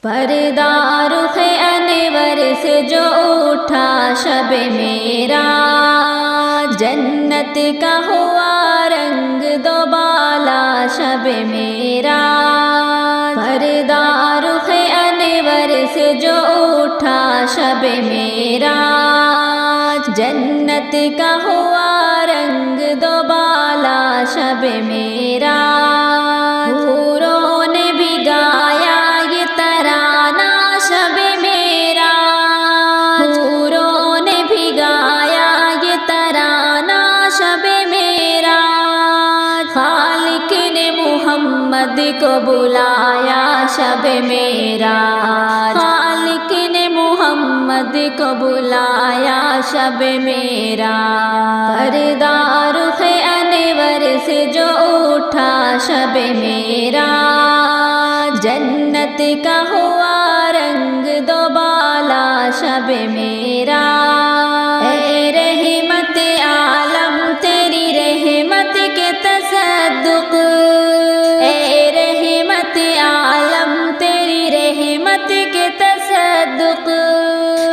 پردہ رخ انور سے جو اٹھا شب معراج، جنت کا ہوا رنگ دوبالا شب معراج۔ پردہ رخ انور سے جو اٹھا شب معراج، جنت کا ہوا رنگ دوبالا شب معراج۔ حوروں نے بھی گایا یہ ترانہ شب معراج، حوروں نے بھی گایا یہ ترانہ شب معراج۔ خالق نے محمد کو بلایا شب معراج، خالق نے محمد کو بلایا شب معراج۔ پردہ رخ انور سے جو اٹھا شب معراج، جنت کا ہوا رنگ دوبالا شب معراج۔ اے رحمت عالم تیری رحمت کے تصدق، اے رحمت عالم تیری رحمت کے تصدق،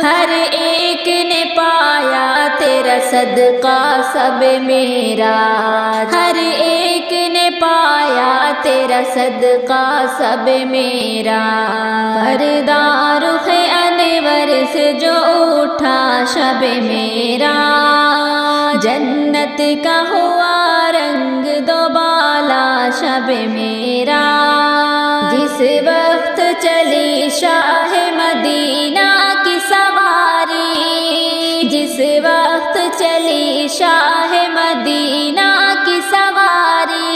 ہر ایک نے پایا تیرا صدقہ سب معراج، ہر ایک نے پایا تیرا صدقہ سب معراج۔ پردہ رخ انور سے جو اٹھا شب معراج، جنت کا ہوا رنگ دوبالا شب معراج۔ جس وقت چلی شاہ مدینہ کی سواری، جس وقت چلی شاہ مدینہ کی سواری،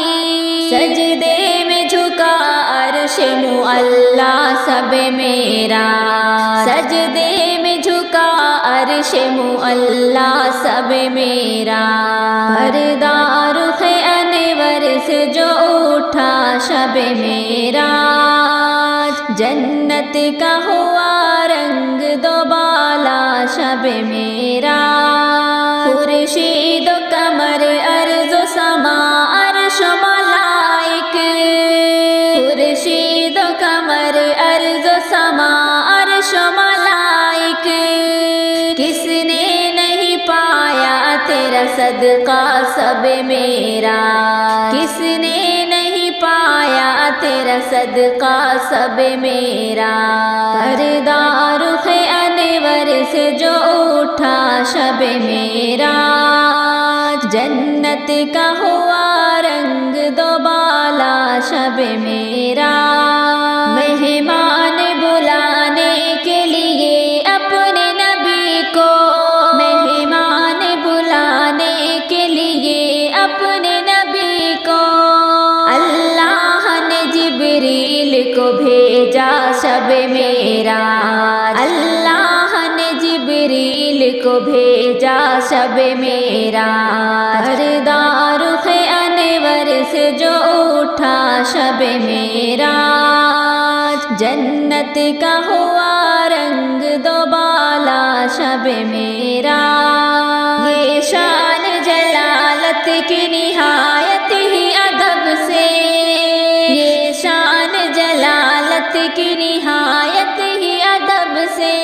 سجدے میں جھکا عرش معلا سب معراج، سجدے میں جھکا عرش معلا سب معراج۔ پردہ رخ انور سے جو اٹھا شب معراج، جنت کا ہوا رنگ دوبالا شب معراج۔ خورشید و قمر ارض و سما عرش و ملائک، خورشید و قمر ارض و سما عرش و ملائک، کس نے نہیں پایا تیرا صدقہ سب معراج، کس نے نہیں پایا تیرا صدقہ سب معراج۔ پردہ رخ انور سے جو اٹھا شب معراج، جنت کا ہوا رنگ دوبالا شب معراج۔ مہمان بلانے کے لیے اپنے نبی کو، مہمان بلانے کے لیے اپنے نبی کو، اللہ نے جبریل کو بھیجا شب معراج، اللہ نے جبریل کو بھیجا شب معراج۔ پردہ رخ انور سے جو اٹھا شب معراج، جنت کا ہوا رنگ دوبالا شب معراج۔ یہ شان جلالت کی نہایت ہی ادب سے، یہ شان جلالت کی نہایت ہی ادب سے،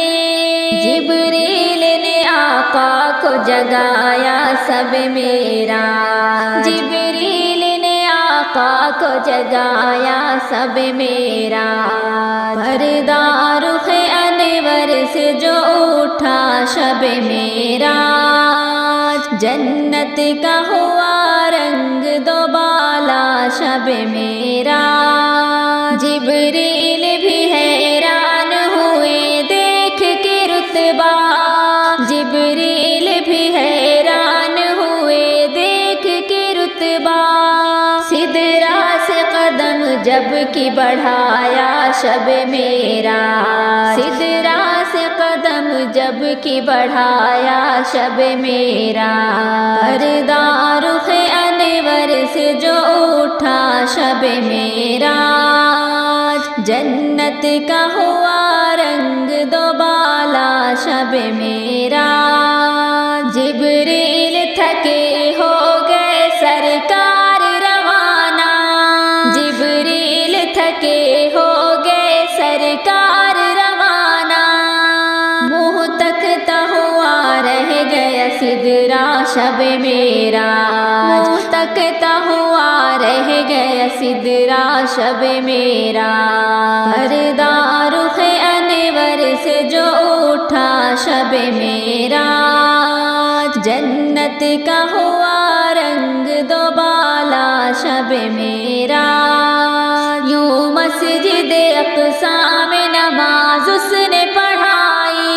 جبریل نے آقا کو جگایا سب معراج، جبریل نے آقا کو جگایا سب معراج۔ پردہ رخ انور سے جو اٹھا شب معراج، جنت کا ہوا رنگ دوبالا شب معراج۔ جبریل بھی حیران ہوئے دیکھ کے رتبہ، جبریل بھی حیران ہوئے دیکھ کے رتبہ، سدرا سے قدم جب کی بڑھایا شب معراج، سدرا سے قدم جب کی بڑھایا شب معراج۔ پردہ رخ انور سے جو اٹھا شب معراج، جنت کا ہوا رنگ دوبالا شب معراج۔ جبریل تھکے ہو گئے سرکار روانہ، جبریل تھکے ہو گئے سرکار سدرا شب معراج، تکتا ہوا رہ گیا سدرا شب معراج، پردہ رخ انور سے جو اٹھا شب معراج، جنت کا ہوا رنگ دوبالا شب معراج، یوں مسجد اقصی میں نماز اس نے پڑھائی،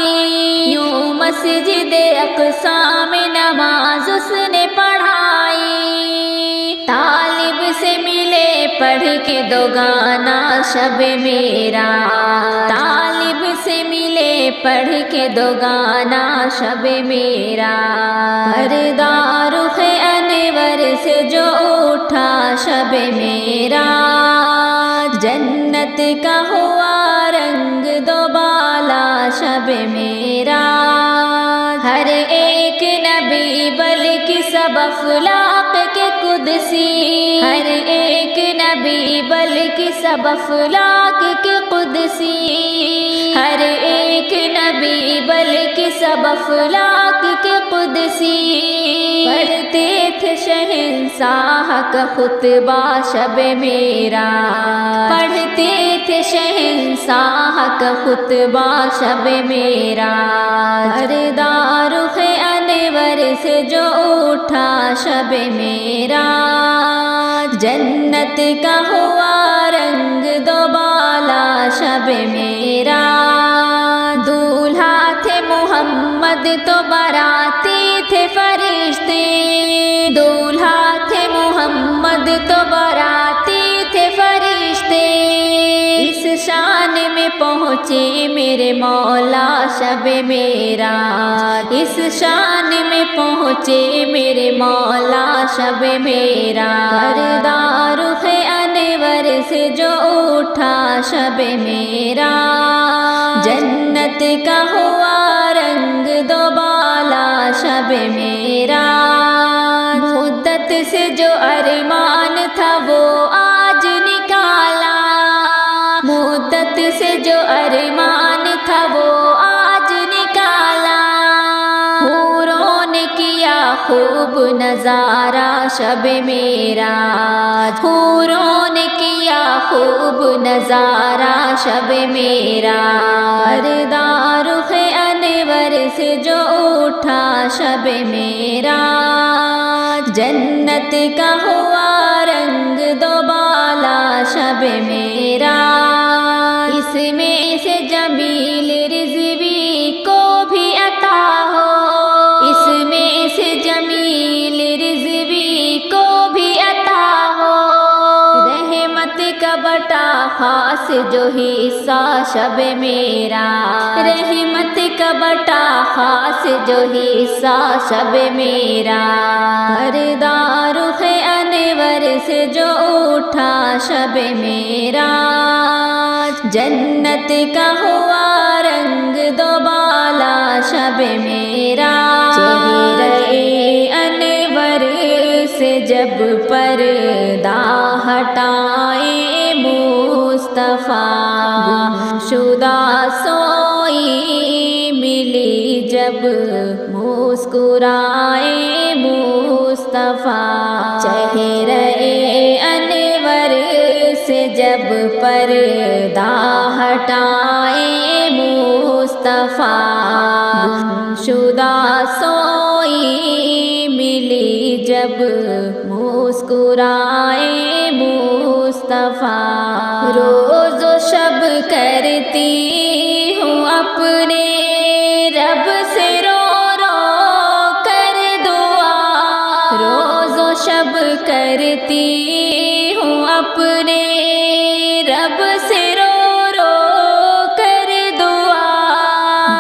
یوں مسجد اقصی میں نماز اس نے پڑھائی، طالب سے ملے پڑھ کے دو گانا شب معراج، طالب سے ملے پڑھ کے دو گانا شب معراج، پردہ رخ انور سے جو اٹھا شب معراج، جنت کا ہوا رنگ دوبالا شب معراج، ہر ایک نبی بلکہ سب افلاق کے قدسی، ہر ایک نبی بلکہ سب افلاق کے قدسی، ہر ایک نبی بلکہ سب افلاق کے قدسی، پڑھتے تھے شہنشاہ کا خطبہ شب معراج، پڑھتے تھے شہنشاہ کا خطبہ شب معراج، پردہ رخ انور سے جو اٹھا شب معراج، جنت کا ہوا رنگ دوبالا شب معراج، دولہا تھے محمد تو باراتی تھے فرشتے، دولہا تھے محمد تو باراتی تھے فرشتے، اس شان میں پہنچے میرے مولا شب معراج، اس شان میں پہنچے میرے مولا شب معراج، پردہ رخ انور سے جو اٹھا شب معراج، جنت کا ہوا رنگ دوبالا شب معراج، مدت سے جو ارمان تھا وہ آج نکالا، مدت سے جو ارمان تھا وہ آج نکالا، حوروں نے کیا خوب نظارہ شب معراج، حوروں نے کیا خوب نظارہ شب معراج، پردہ رخ انور سے جو اٹھا شب معراج، جنت کا ہوا رنگ دوبالا شب معراج، اس میں سے جمیل رضوی کو بھی عطا ہو، اس میں سے جمیل رضوی کو بھی عطا ہو، رحمت کا بٹا خاص جو حصہ شب معراج، رحمت کا بٹا خاص جو حصہ شب معراج، پردہ رخ انور سے جو اٹھا شب معراج، جنت کا ہوا رنگ دوبالا شب معراج، چہرے انور سے جب پردہ ہٹائے مصطفیٰ، گمشدہ سوئی ملی جب مسکرائے مصطفیٰ، چہرے انور سے جب پردہ ہٹائے مصطفیٰ، گمشدہ سوئی ملی جب مسکرائے مصطفیٰ، روز و شب کرتی ہوں اپنے رب سے رو رو کر دعا، روز و شب کرتی ہوں اپنے رب سے رو رو کر دعا،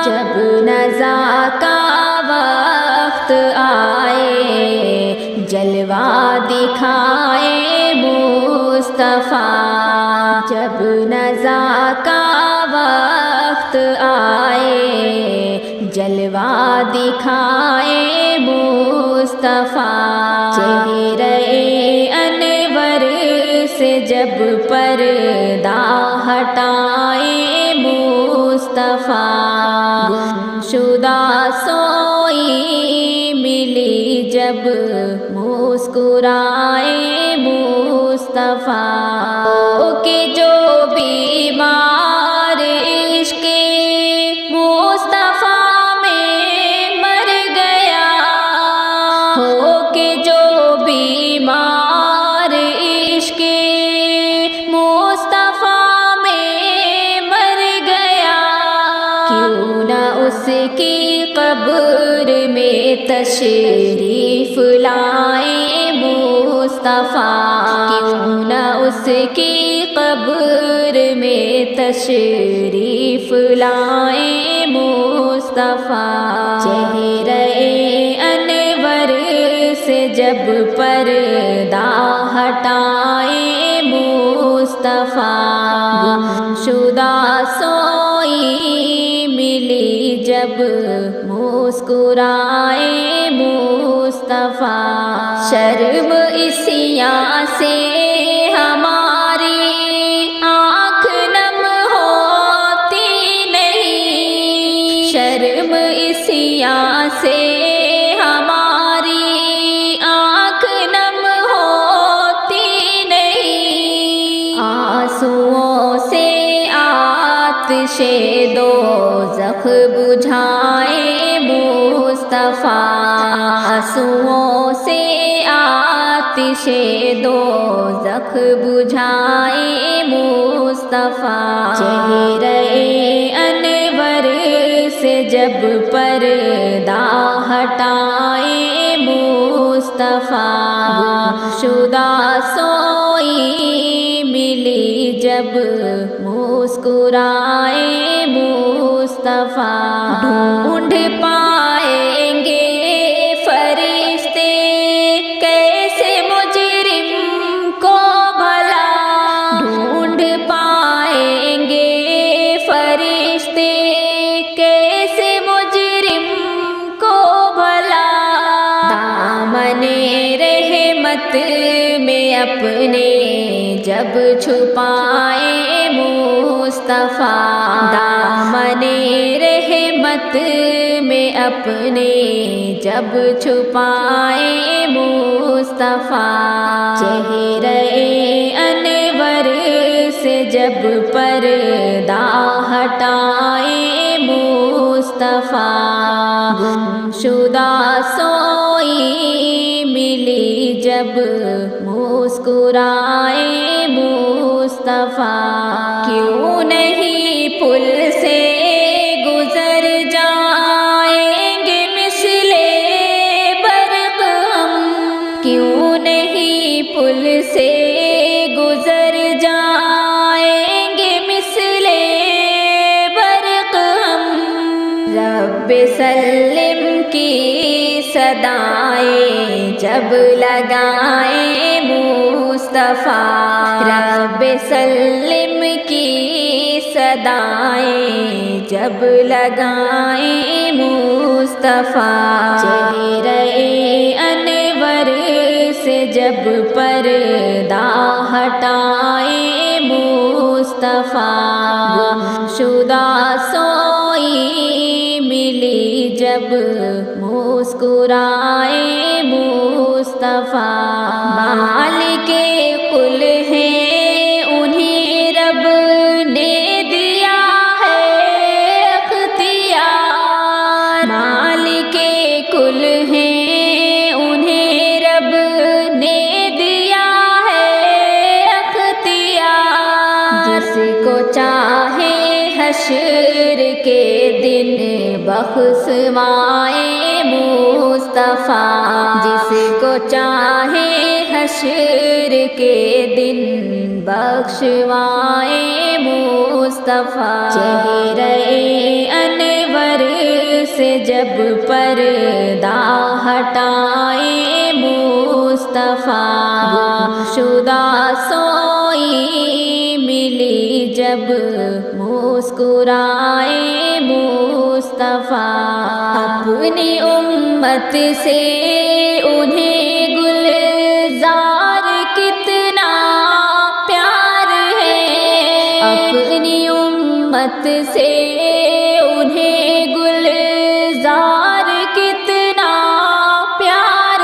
جب نزا کا وقت آئے جلوہ دکھائے مصطفیٰ، جب نزا کا وقت آئے جلوہ دکھائے مصطفیٰ، چہرے انور سے جب پردہ ہٹائے مصطفیٰ، گمشدہ سوئی جب مسکرائے مصطفیٰ کہ جو بیمار عشق مصطفیٰ میں مر گیا ہو کہ جو بیمار عشق مصطفیٰ میں مر گیا کیوں نہ اس کی قبر میں تشریف لائے مصطفیٰ کیوں نہ اس کی قبر میں تشریف لائے مصطفیٰ چہرہ انور سے جب پردہ ہٹائے مصطفیٰ گمشدہ سوئی ملی جب مسکرائے مصطفیٰ شرم عصیاں سے ہماری آنکھ نم ہوتی نہیں شرم عصیاں سے ہماری آنکھ نم ہوتی نہیں آنسوؤں سے آتش دوزخ بجھائے مصطفیٰ آنسوؤں سے آتش دوزخ بجھائے مصطفیٰ چہرہ انور سے جب پردہ ہٹائے مصطفیٰ گمشدہ سوئی ملی جب مسکرائے مصطفیٰ ڈھونڈ پائیں گے فرشتے کیسے مجرم کو بھلا ڈھونڈ پائیں گے فرشتے کیسے مجرم کو بھلا دامن رحمت میں اپنے جب چھپائے مصطفیٰ دامن رحمت میں اپنے جب چھپائے مصطفیٰ چہرہ انور سے جب پردہ ہٹائے مصطفیٰ گمشدہ سوئی ملی جب مسکرائے مصطفیٰ کیوں نہیں پل سے گزر جائیں گے مثل برق ہم کیوں نہیں پل سے گزر جائیں گے مثل برق ہم رب سلم کی صدائیں جب لگائیں مصطفیٰ رب سلم کی صدائیں جب لگائیں مصطفیٰ چہرہ انور سے جب پردہ ہٹائے مصطفیٰ گمشدہ سوئی ملی جب مسکرائے مصطفیٰ مالک کل ہیں انہیں رب نے دیا ہے اختیار مالک کل ہیں انہیں رب نے دیا ہے اختیار جس کو چاہے حشر کے دن بخشوائے مصطفیٰ جس کو چاہے حشر کے دن بخشوائے مصطفیٰ چہرہ انور سے جب پردہ ہٹائے مصطفیٰ گمشدہ سوئی ملی جب مسکرائے مصطفیٰ اپنی امت سے انہیں گلزار کتنا پیار ہے اپنی امت سے انہیں گلزار کتنا پیار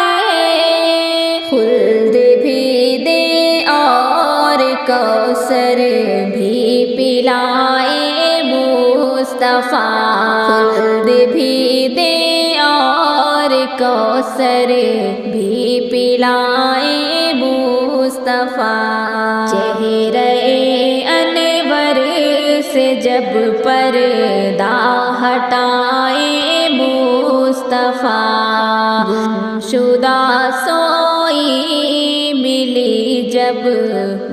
مصطفیٰ خلد بھی دے اور کوثر بھی پلائے مصطفیٰ چہرے انور سے جب پردہ ہٹائے مصطفیٰ گمشدہ سوئی ملی جب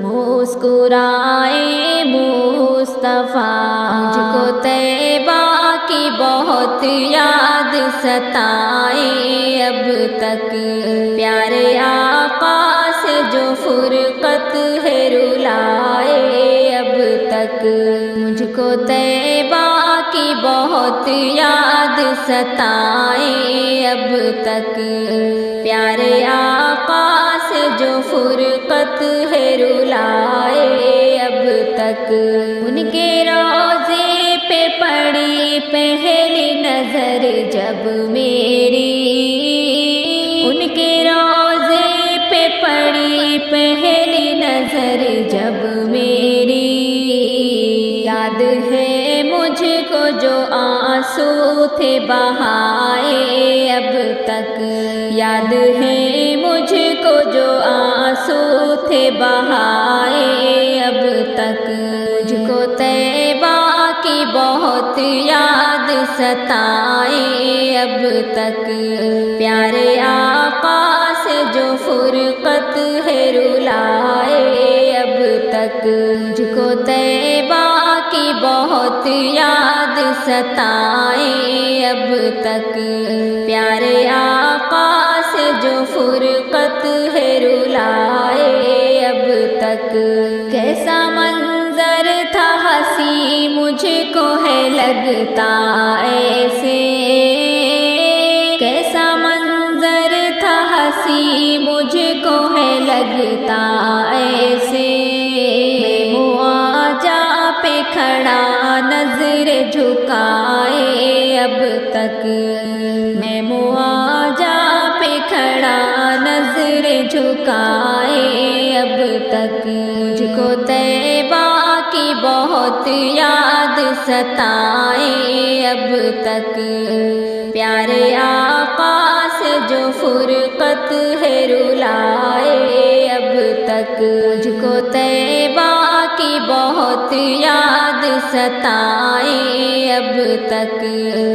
مسکرائے مصطفیٰ مجھ کو طیبہ کی بہت یاد ستائے اب تک پیارے آقا سے جو فرقت ہے رلائے اب تک مجھ کو طیبہ کی بہت یاد ستائے اب تک پیارے آقا سے جو فرقت ہے رلائے اب تک ان کے روضے پہ پڑی پہلی نظر جب میری ان کے روضے پہ پڑی پہلی نظر جب میری یاد ہے مجھ کو جو آنسو تھے بہائے اب تک یاد ہے مجھ کو جو آنسو تھے بہائے اب تک مجھ کو طیبہ کی بہت یاد ستائے اب تک پیارے آقا سے جو فرقت ہے رلائے اب تک مجھ کو طیبہ کی بہت یاد ستائے اب تک پیارے آقا سے جو فرقت ہے رلائے اب تک کیسا منظر تھا ہنسی مجھ کو ہے لگتا ایسے کیسا منظر تھا ہنسی مجھ کو ہے لگتا ایسے مواجہ پہ کھڑا نظر جھکائے اب تک میں مواجہ پہ کھڑا نظر جھکائے اب تک مجھ کو طیبہ کی بہت یاد ستائے اب تک پیارے آقا سے جو فرقت ہے رلائے اب تک مجھ کو طیبہ کی بہت یاد ستائے اب تک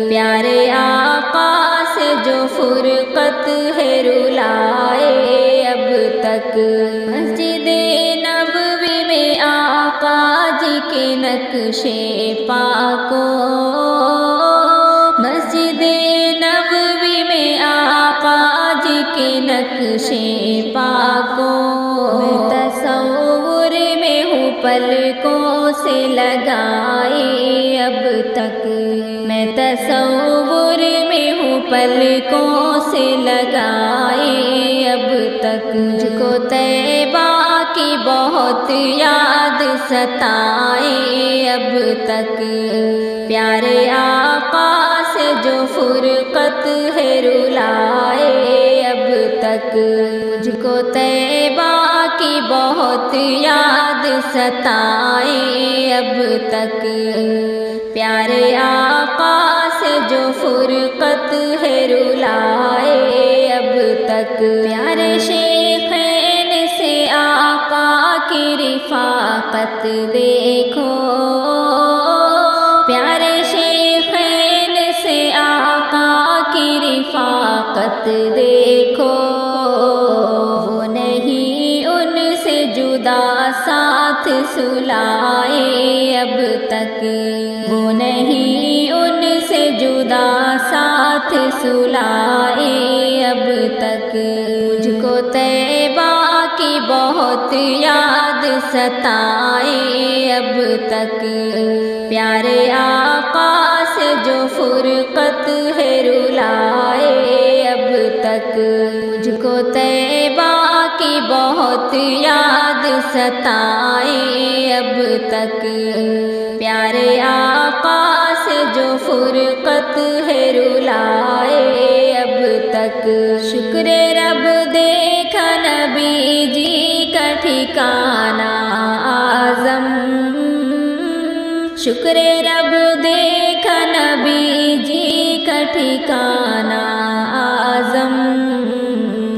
پیارے آقا سے جو فرقت ہے رلائے اب تک مسجد نبوی میں آقا جی کے نقشے پاکو مسجد نبوی میں آقا جی کے نقشے پاکو میں تصور میں ہوں پلکوں سے لگائے اب تک میں تصور میں ہوں پلکوں سے لگائے اب تک مجھ کو طیبہ کی بہت یاد ستائے اب تک پیارے آقا سے جو فرقت ہے رلائے اب تک مجھ کو طیبہ کی بہت یاد ستائے اب تک پیارے آقا سے جو فرقت ہے رلائے اب تک پیارے شیخین سے آقا کی رفاقت دیکھو پیارے شیخین سے آقا کی رفاقت دیکھو وہ نہیں ان سے جدا ساتھ سلائے اب تک وہ نہیں ان سے جدا ساتھ سلائے اب تک مجھ کو طیبہ کی بہت یاد ستائے اب تک پیارے آقا سے جو فرقت ہے رلائے اب تک مجھ کو طیبہ کی بہت یاد ستائے اب تک پیارے آقا سے جو فرقت ہے رلائے اب تک شکر رب دیکھا نبی جی کا ٹھکانہ اعظم شکر رب دیکھا نبی جی کا ٹھکانہ اعظم،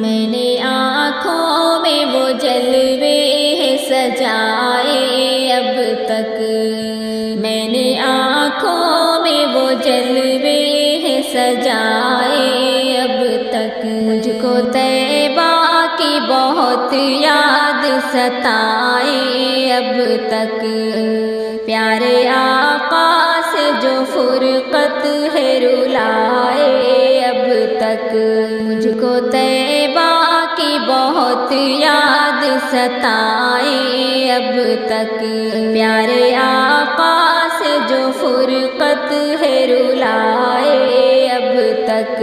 میں نے آنکھوں میں وہ جلوے ہیں سجائے اب تک، میں نے آنکھوں میں وہ جلوے ہیں سجائے اب تک، مجھ کو طیبہ کی بہت یاد ستائے اب تک، پیارے آقا سے جو فرقت ہے رلائے اب تک، مجھ کو طیبہ کی بہت یاد ستائے اب تک، پیارے آقا سے جو فرقت ہے رلائے اب تک۔